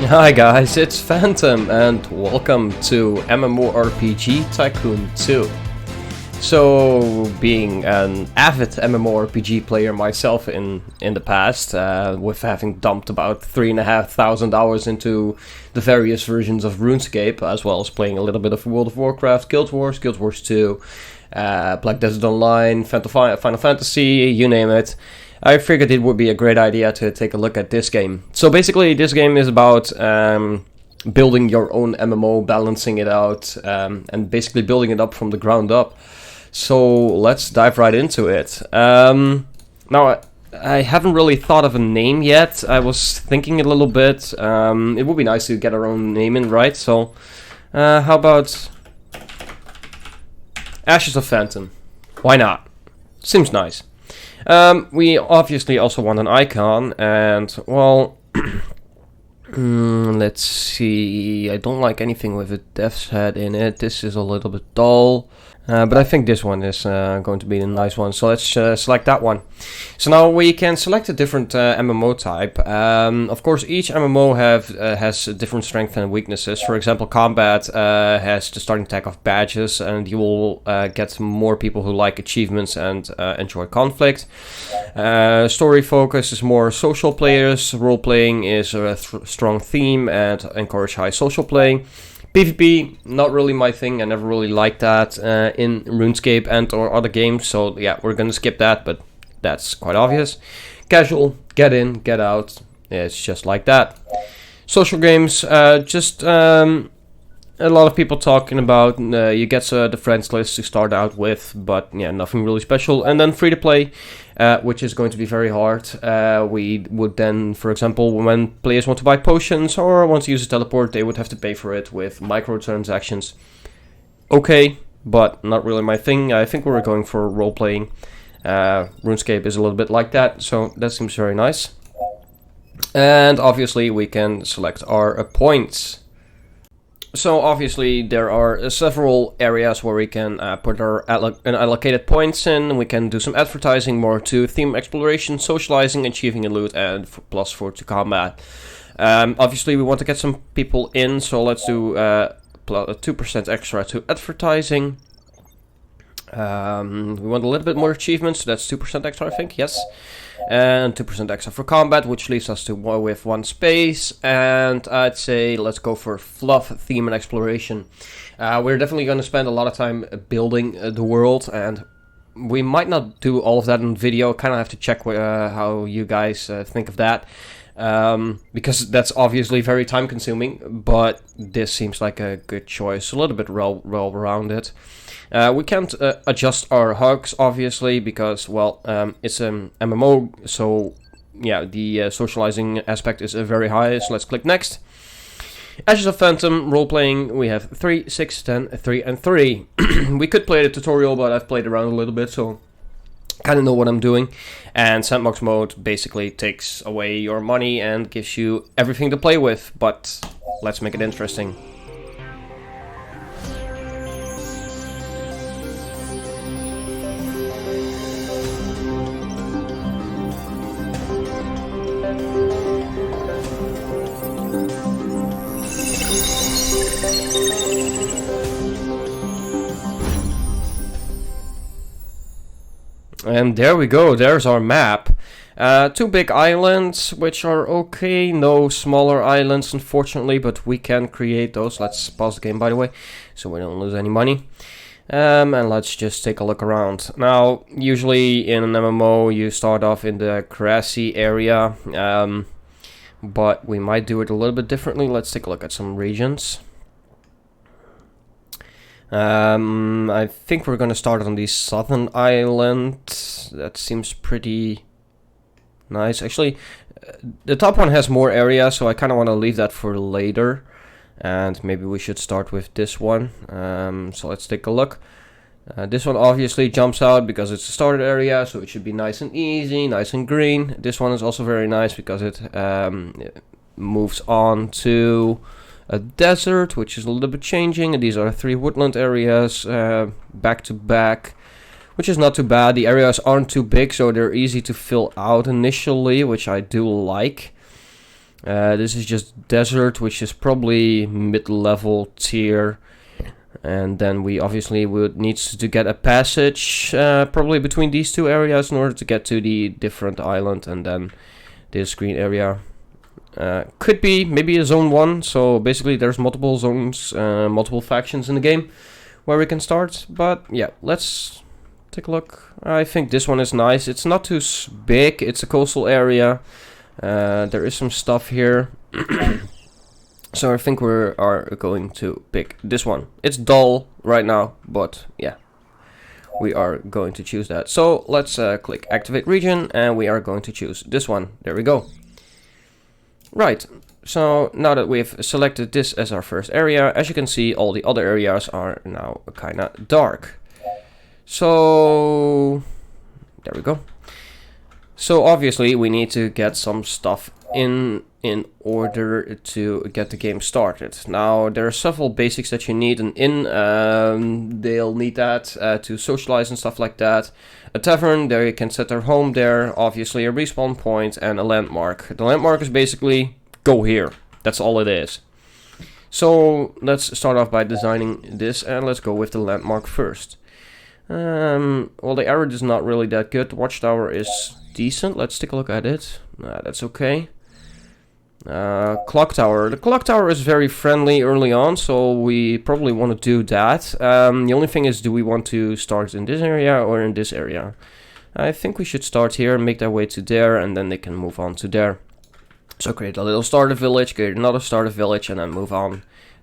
Hi guys, it's Phantom and welcome to MMORPG Tycoon 2. So, being an avid MMORPG player myself in the past, with having dumped about 3,500 hours into the various versions of Runescape, as well as playing a little bit of World of Warcraft, Guild Wars 2, Black Desert Online, Final Fantasy, you name it, I figured it would be a great idea to take a look at this game. So basically, this game is about building your own MMO, balancing it out, and basically building it up from the ground up. So let's dive right into it. Now, I haven't really thought of a name yet. I was thinking a little bit. It would be nice to get our own name in, right? So how about Ashes of Phantom? Why not? Seems nice. We obviously also want an icon, and, well, let's see, I don't like anything with a death's head in it. This is a little bit dull, but I think this one is going to be the nice one, so let's select that one. So now we can select a different MMO type. Of course, each MMO has different strengths and weaknesses. For example, combat has the starting tag of badges, and you will get more people who like achievements and enjoy conflict. Story focus is more social players. Role-playing is a strong theme and encourage high social play. PvP, not really my thing. I never really liked that in RuneScape and or other games. So yeah, we're gonna skip that, but that's quite obvious. Casual, get in, get out. It's just like that. Social games, just a lot of people talking about. You get the friends list to start out with, but yeah, nothing really special. And then free to play, which is going to be very hard. We would then, for example, when players want to buy potions or want to use a teleport, they would have to pay for it with microtransactions. Okay, but not really my thing. I think we're going for role playing. RuneScape is a little bit like that, so that seems very nice. And obviously we can select our points. So obviously there are several areas where we can put our allocated points in. We can do some advertising, more to theme exploration, socializing, achieving a loot, and +4 to combat. Obviously we want to get some people in, so let's do 2% extra to advertising. We want a little bit more achievements, so that's 2% extra, I think, yes. And 2% extra for combat, which leaves us to with 1 space. And I'd say let's go for fluff, theme, and exploration. We're definitely going to spend a lot of time building the world, and we might not do all of that in video. Kind of have to check how you guys think of that. Because that's obviously very time consuming, but this seems like a good choice, a little bit well-rounded. We can't adjust our hugs, obviously, because, well, it's an MMO, so yeah, the socializing aspect is very high, so let's click next. Ashes of Phantom, role-playing, we have 3, 6, 10, 3, and 3. We could play the tutorial, but I've played around a little bit, so kind of know what I'm doing. And sandbox mode basically takes away your money and gives you everything to play with, but let's make it interesting. And there we go, there's our map. 2 big islands, which are okay. No smaller islands, unfortunately, but we can create those. Let's pause the game, by the way, so we don't lose any money. And let's just take a look around. Now, usually in an MMO, you start off in the grassy area, but we might do it a little bit differently. Let's take a look at some regions. I think we're gonna start on the southern island. That seems pretty nice. Actually, the top one has more area, so I kind of want to leave that for later. And maybe we should start with this one. So let's take a look. This one obviously jumps out because it's a starter area, so it should be nice and easy, nice and green. This one is also very nice because it moves on to a desert, which is a little bit changing, and these are 3 woodland areas back to back, which is not too bad. The areas aren't too big, so they're easy to fill out initially, which I do like. This is just desert, which is probably mid-level tier. And then we obviously would need to get a passage probably between these two areas in order to get to the different island, and then this green area could be maybe a zone 1. So basically there's multiple zones, multiple factions in the game where we can start. But yeah, let's take a look. I think this one is nice. It's not too big. It's a coastal area. There is some stuff here. So I think we are going to pick this one. It's dull right now, but yeah, we are going to choose that. So let's click activate region, and we are going to choose this one. There we go. Right, so now that we've selected this as our first area, as you can see, all the other areas are now kind of dark. So there we go. So obviously we need to get some stuff in order to get the game started. Now there are several basics that you need. An inn, they'll need that to socialize and stuff like that. A tavern, there you can set their home there. Obviously a respawn point and a landmark. The landmark is basically go here. That's all it is. So let's start off by designing this, and let's go with the landmark first. Well, the arrow is not really that good. The watchtower is decent. Let's take a look at it. That's okay. Clock tower. The clock tower is very friendly early on, so we probably want to do that. The only thing is, do we want to start in this area or in this area? I think we should start here, make their way to there, and then they can move on to there. So create a little starter village, create another starter village, and then move on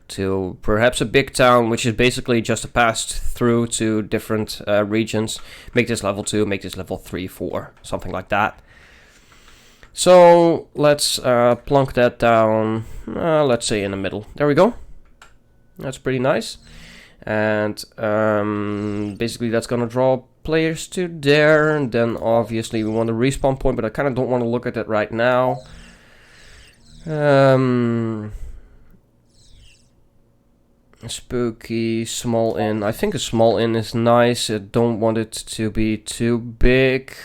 to perhaps a big town, which is basically just a pass through to different regions. Make this level 2, make this level 3, 4, something like that. So let's plunk that down, let's say in the middle. There we go. That's pretty nice. And basically that's gonna draw players to there. And then obviously we want a respawn point, but I kind of don't want to look at that right now. Spooky, small inn. I think a small inn is nice. I don't want it to be too big.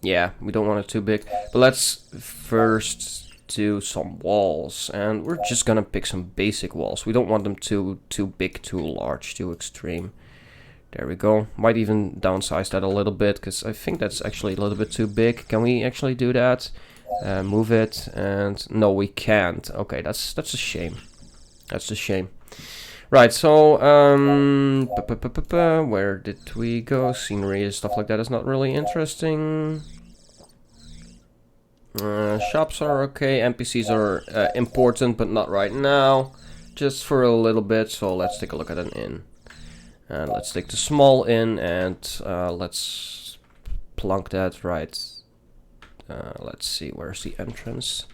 Yeah, we don't want it too big. But let's first do some walls. And we're just gonna pick some basic walls. We don't want them too big, too large, too extreme. There we go. Might even downsize that a little bit, because I think that's actually a little bit too big. Can we actually do that? Move it, and no, we can't. Okay, that's a shame. That's a shame. Right, so where did we go? Scenery and stuff like that is not really interesting. Shops are okay. NPCs are important, but not right now. Just for a little bit. So let's take a look at an inn. And let's take the small inn, and let's plunk that right. Let's see, where's the entrance?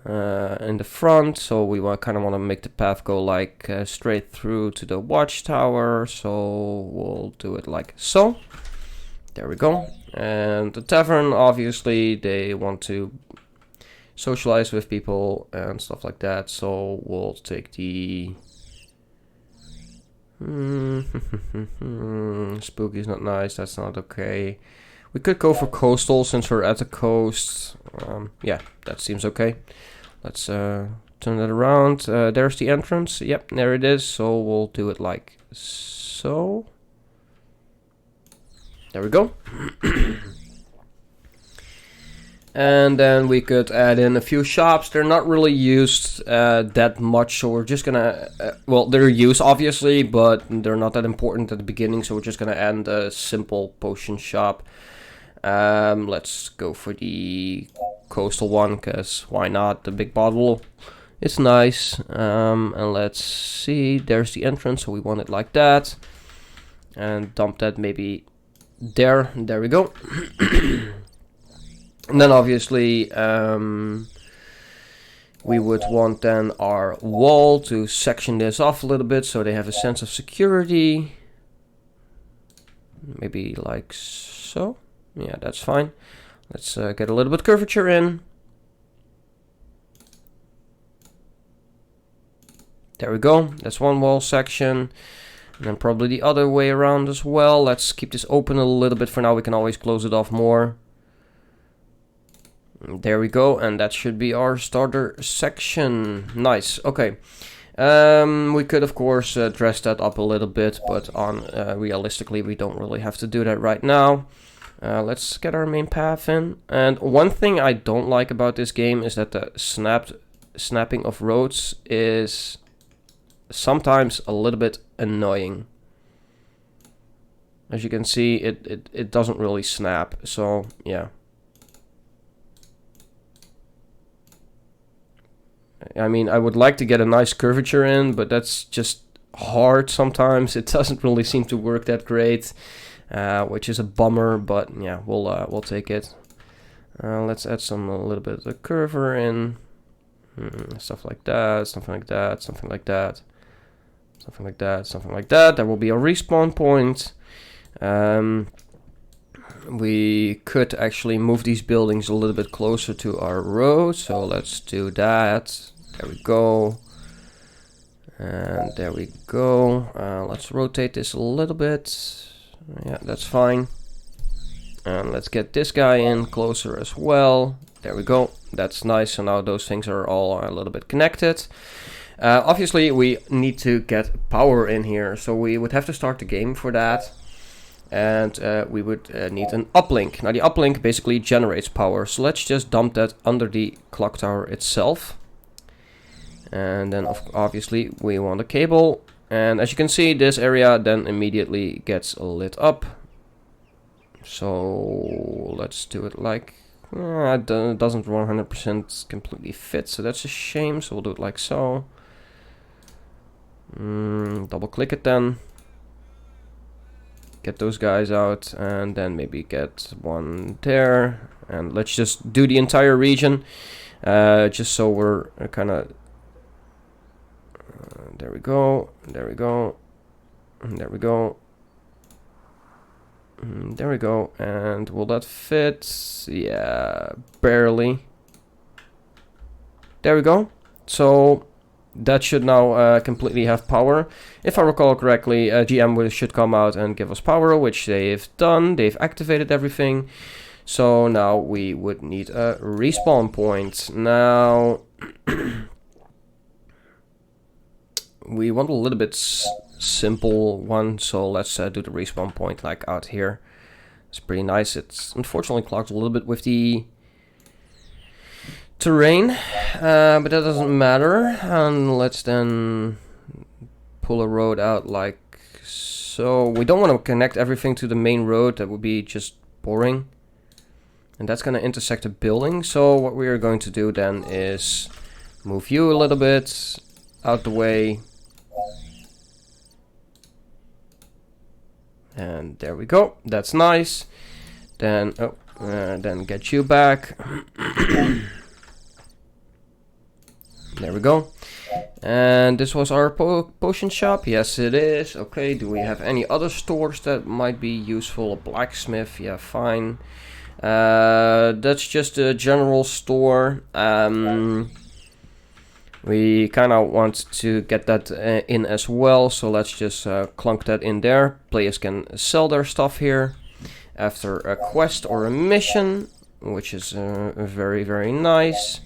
In the front, so we kind of want to make the path go like straight through to the watchtower, so we'll do it like so. There we go. And the tavern, obviously they want to socialize with people and stuff like that, so we'll take the spooky is not nice, that's not okay. We could go for coastal since we're at the coast. Yeah, that seems okay. Let's turn that around. There's the entrance. Yep, there it is. So we'll do it like so. There we go. And then we could add in a few shops. They're not really used that much, so we're just gonna... well, they're used obviously, but they're not that important at the beginning, so we're just gonna add a simple potion shop. Let's go for the coastal one, because why not? The big bottle, it's nice. And let's see, there's the entrance, so we want it like that. And dump that maybe there. There we go. And then obviously we would want then our wall to section this off a little bit so they have a sense of security. Maybe like so. Yeah, that's fine. Let's get a little bit curvature in. There we go. That's one wall section. And then probably the other way around as well. Let's keep this open a little bit for now. We can always close it off more. There we go, and that should be our starter section. Nice. Okay. We could of course dress that up a little bit, but realistically we don't really have to do that right now. Let's get our main path in. And one thing I don't like about this game is that the snapping of roads is sometimes a little bit annoying. As you can see, it doesn't really snap, so yeah. I mean, I would like to get a nice curvature in, but that's just hard sometimes. It doesn't really seem to work that great, which is a bummer, but yeah, we'll take it. Let's add a little bit of the curver in. Stuff like that, something like that, something like that, something like that, something like that. There will be a respawn point. We could actually move these buildings a little bit closer to our road, so let's do that. There we go. And there we go. Let's rotate this a little bit. Yeah, that's fine. And let's get this guy in closer as well. There we go. That's nice. So now those things are all a little bit connected. Obviously, we need to get power in here, so we would have to start the game for that. And we would need an uplink. Now the uplink basically generates power, so let's just dump that under the clock tower itself. And then obviously we want a cable, and as you can see, this area then immediately gets lit up. So let's do it like it doesn't 100% completely fit, so that's a shame. So we'll do it like so. Double click it then. Get those guys out, and then maybe get one there, and let's just do the entire region, just so we're kind of there we go, there we go, there we go, there we go. And will that fit? Yeah, barely. There we go. So that should now completely have power. If I recall correctly, GM should come out and give us power, which they've done. They've activated everything. So now we would need a respawn point. Now, we want a little bit simple one, so let's do the respawn point like out here. It's pretty nice. It's unfortunately clogged a little bit with the terrain, but that doesn't matter. And let's then pull a road out like so. We don't want to connect everything to the main road. That would be just boring, and that's going to intersect a building. So what we are going to do then is move you a little bit out the way, and there we go. That's nice. Then then get you back. There we go. And this was our potion shop. Yes, it is. Okay, do we have any other stores that might be useful? A blacksmith, yeah, fine. That's just a general store. We kind of want to get that in as well, so let's just clunk that in there. Players can sell their stuff here after a quest or a mission, which is very, very nice.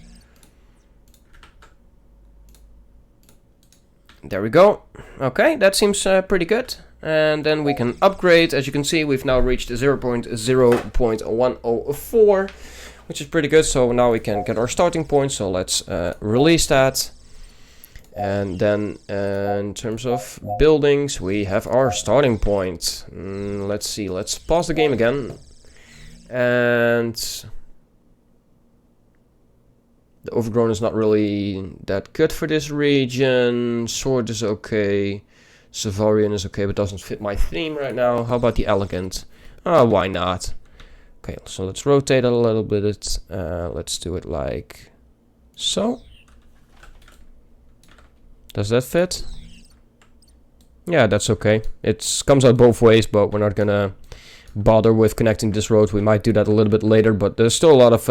There we go. Okay, that seems pretty good. And then we can upgrade. As you can see, we've now reached 0.104, which is pretty good. So now we can get our starting point. So let's release that. And then in terms of buildings, we have our starting point. Let's see, let's pause the game again. And the overgrown is not really that good for this region. Sword is okay. Savarian is okay, but doesn't fit my theme right now. How about the elegant? Oh, why not? Okay, so let's rotate it a little bit. Let's do it like so. Does that fit? Yeah, that's okay. It comes out both ways, but we're not gonna bother with connecting this road. We might do that a little bit later, but there's still a lot of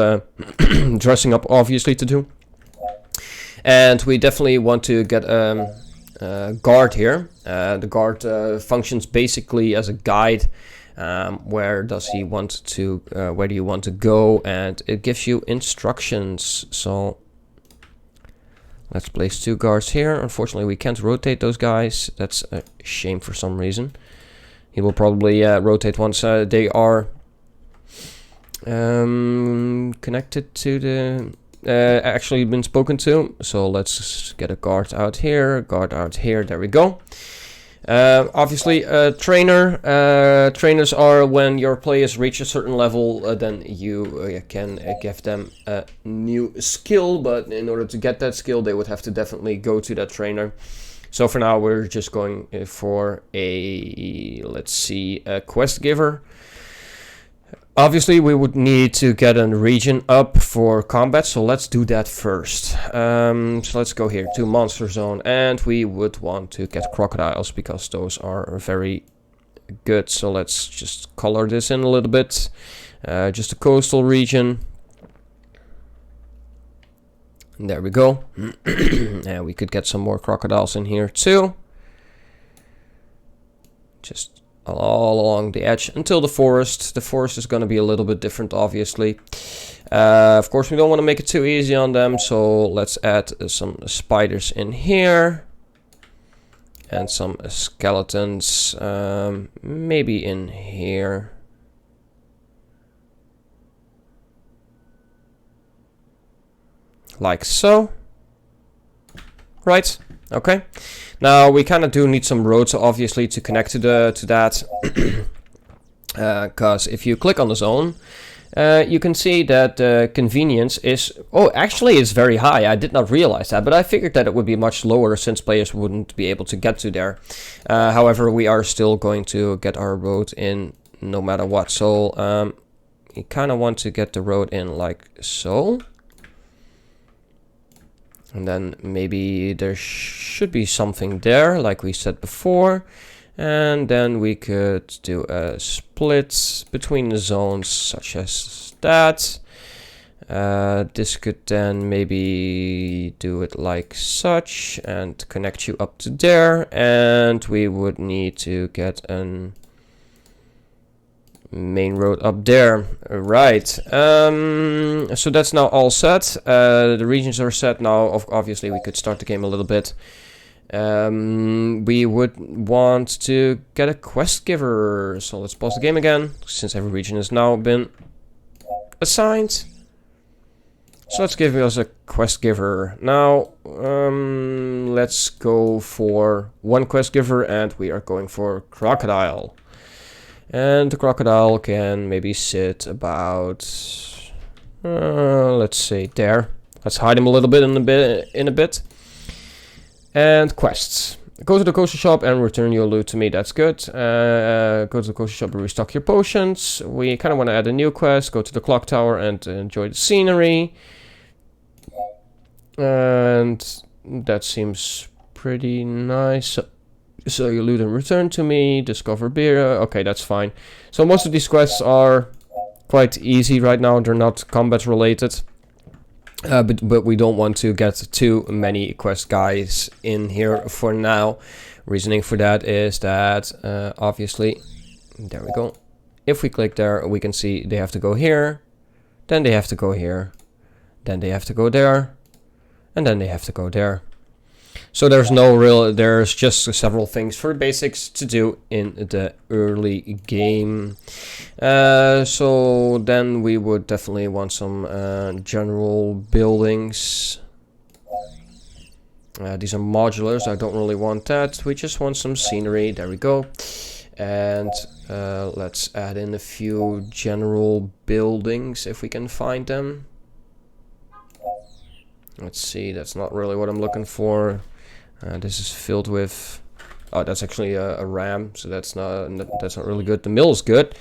dressing up obviously to do. And we definitely want to get a guard here. The guard functions basically as a guide where does he want to, where do you want to go, and it gives you instructions. So let's place 2 guards here. Unfortunately, we can't rotate those guys. That's a shame for some reason. He will probably rotate once they are connected to the actually been spoken to. So let's get a guard out here, there we go. Obviously trainers are when your players reach a certain level, then you can give them a new skill, but in order to get that skill they would have to definitely go to that trainer. So for now we're just going for a, let's see, a quest giver. Obviously we would need to get a region up for combat, so let's do that first. So let's go here to Monster Zone, and we would want to get crocodiles because those are very good. So let's just color this in a little bit. Just a coastal region. And there we go. And we could get some more crocodiles in here too. Just all along the edge until the forest. The forest is going to be a little bit different, obviously. Of course, we don't want to make it too easy on them, so let's add some spiders in here. And some skeletons, maybe in here. Like so. Right, okay. Now we kind of do need some roads, obviously, to connect to that. Because if you click on the zone, you can see that convenience is... Oh, actually it's very high. I did not realize that, but I figured that it would be much lower since players wouldn't be able to get to there. However, we are still going to get our road in no matter what. So you kind of want to get the road in like so. And then maybe there should be something there, like we said before. And then we could do a split between the zones, such as that. This could then maybe do it like such and connect you up to there. And we would need to get an main road up there. Right. So that's now all set. The regions are set now. Obviously we could start the game a little bit. We would want to get a quest giver, so let's pause the game again since every region has now been assigned. So let's give us a quest giver. Now let's go for 1 quest giver, and we are going for crocodile. And the crocodile can maybe sit about, let's say there. Let's hide him a little bit in a bit. And quests. Go to the coastal shop and return your loot to me. That's good. Go to the coastal shop and restock your potions. We kind of want to add a new quest. Go to the clock tower and enjoy the scenery. And that seems pretty nice. So your loot and return to me. Discover beer. Okay, that's fine. So most of these quests are quite easy right now. They're not combat related. But we don't want to get too many quest guys in here for now. Reasoning for that is that obviously, there we go. If we click there, we can see they have to go here, then they have to go here, then they have to go there, and then they have to go there. So there's just several things for basics to do in the early game. So then we would definitely want some general buildings. These are modulars. I don't really want that. We just want some scenery. There we go. And let's add in a few general buildings if we can find them. Let's see, that's not really what I'm looking for. This is filled with... Oh, that's actually a ram, so that's not really good. The mill is good.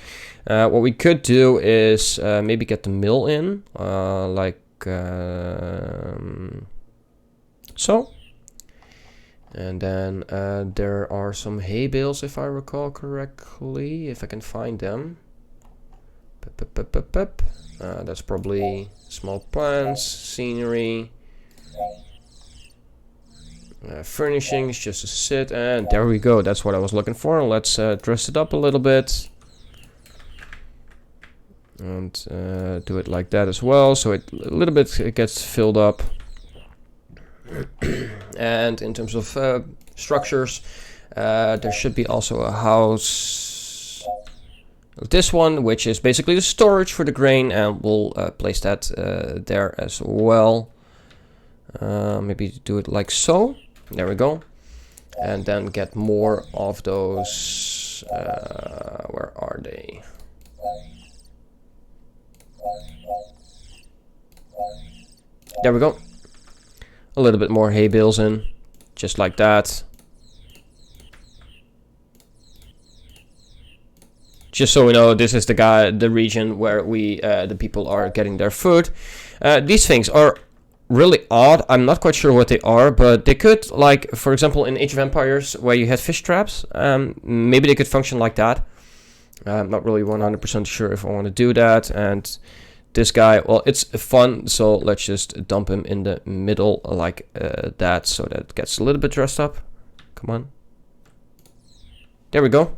What we could do is maybe get the mill in, like so. And then there are some hay bales, if I recall correctly, if I can find them. That's probably small plants, scenery. Furnishings, just a sit, and there we go. That's what I was looking for. Let's dress it up a little bit. And do it like that as well, so a little bit it gets filled up. And in terms of structures, there should be also a house, this one, which is basically the storage for the grain, and we'll place that there as well. Maybe do it like so. There we go. And then get more of those. Where are they? There we go. A little bit more hay bales in, just like that. Just so we know, this is the region where the people are getting their food. These things are really odd. I'm not quite sure what they are, but they could, like, for example, in Age of Empires, where you had fish traps, maybe they could function like that. I'm not really 100% sure if I want to do that. And this guy, well, it's fun, so let's just dump him in the middle like that, so that it gets a little bit dressed up. Come on. There we go.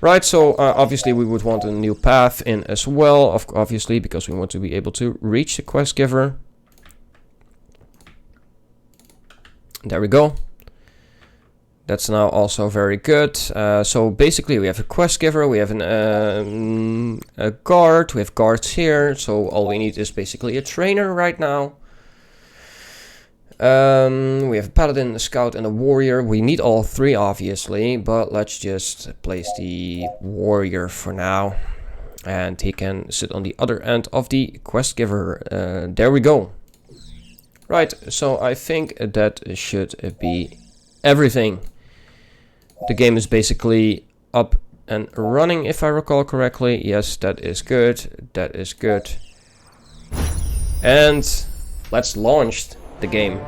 Right, so obviously we would want a new path in as well, obviously, because we want to be able to reach the quest giver. There we go. That's now also very good. So basically we have a quest giver, we have a guard, we have guards here, so all we need is basically a trainer right now. We have a paladin, a scout, and a warrior. We need all three, obviously, but let's just place the warrior for now. And he can sit on the other end of the quest giver. There we go. Right, so I think that should be everything. The game is basically up and running, if I recall correctly. Yes, that is good. That is good. And let's launch the game.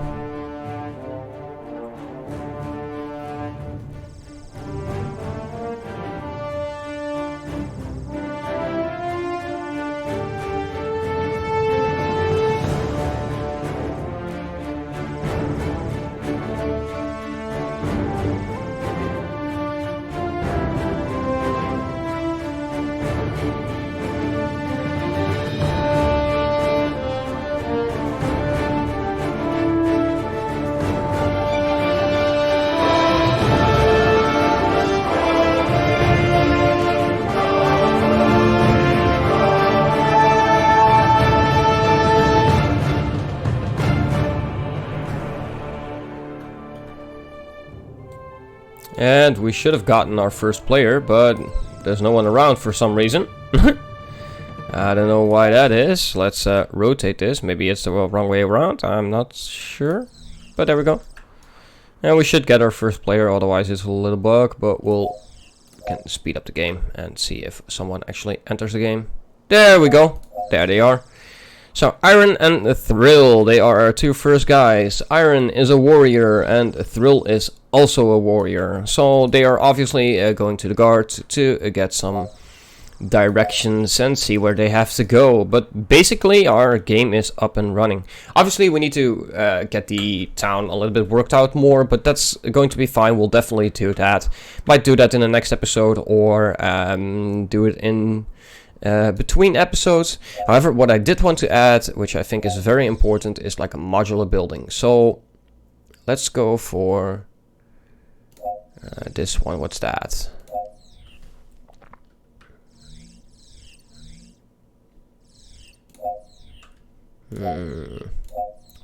And we should have gotten our first player, but there's no one around for some reason. I don't know why that is. Let's rotate this. Maybe it's the wrong way around. I'm not sure. But there we go. And we should get our first player, otherwise it's a little bug. But we'll can speed up the game and see if someone actually enters the game. There we go. There they are. So Iron and Thrill, they are our two first guys. Iron is a warrior and Thrill is also a warrior. So they are obviously going to the guard to get some directions and see where they have to go. But basically our game is up and running. Obviously we need to get the town a little bit worked out more, but that's going to be fine. We'll definitely do that. Might do that in the next episode, or do it in between episodes. However, what I did want to add, which I think is very important, is like a modular building. So let's go for this one. What's that?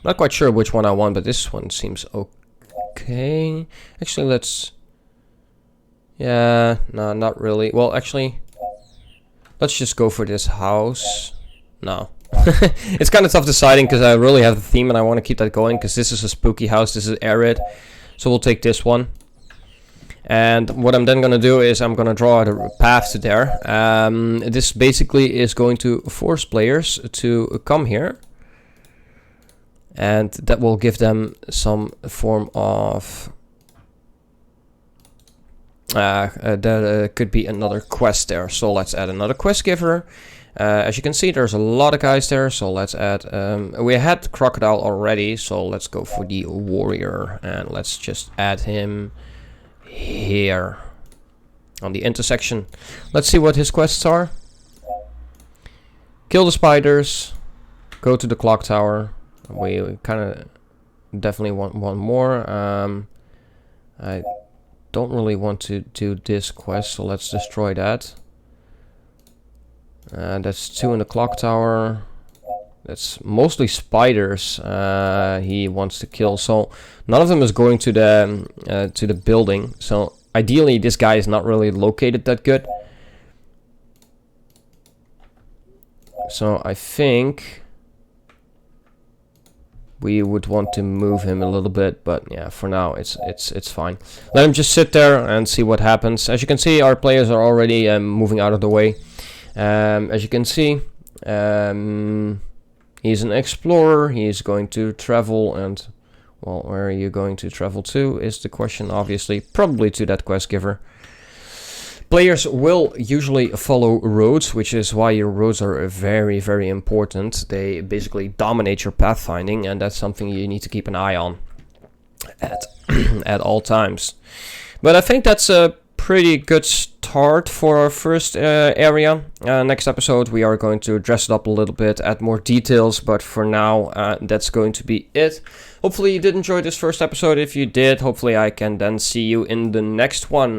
Not quite sure which one I want, but this one seems okay. Actually, let's... Yeah, no, not really. Well, actually... Let's just go for this house. No. It's kind of tough deciding because I really have the theme and I want to keep that going because this is a spooky house. This is arid. So we'll take this one. And what I'm then going to do is I'm going to draw the path to there. This basically is going to force players to come here. And that will give them some form of... there could be another quest there, so let's add another quest giver. As you can see, there's a lot of guys there, so let's add... we had Crocodile already, so let's go for the warrior, and let's just add him here on the intersection. Let's see what his quests are. kill the spiders, go to the clock tower. We kind of definitely want one more. I don't really want to do this quest, so let's destroy that. That's 2 in the clock tower. That's mostly spiders he wants to kill, so none of them is going to the building. So ideally this guy is not really located that good. So I think we would want to move him a little bit, but yeah, for now it's fine. Let him just sit there and see what happens. As you can see, our players are already moving out of the way. As you can see, he's an explorer. He's going to travel, and well, where are you going to travel to is the question, obviously. Probably to that quest giver. Players will usually follow roads, which is why your roads are very, very important. They basically dominate your pathfinding, and that's something you need to keep an eye on at at all times. But I think that's a pretty good start for our first area. Next episode we are going to dress it up a little bit, add more details, but for now that's going to be it. Hopefully you did enjoy this first episode. If you did, hopefully I can then see you in the next one.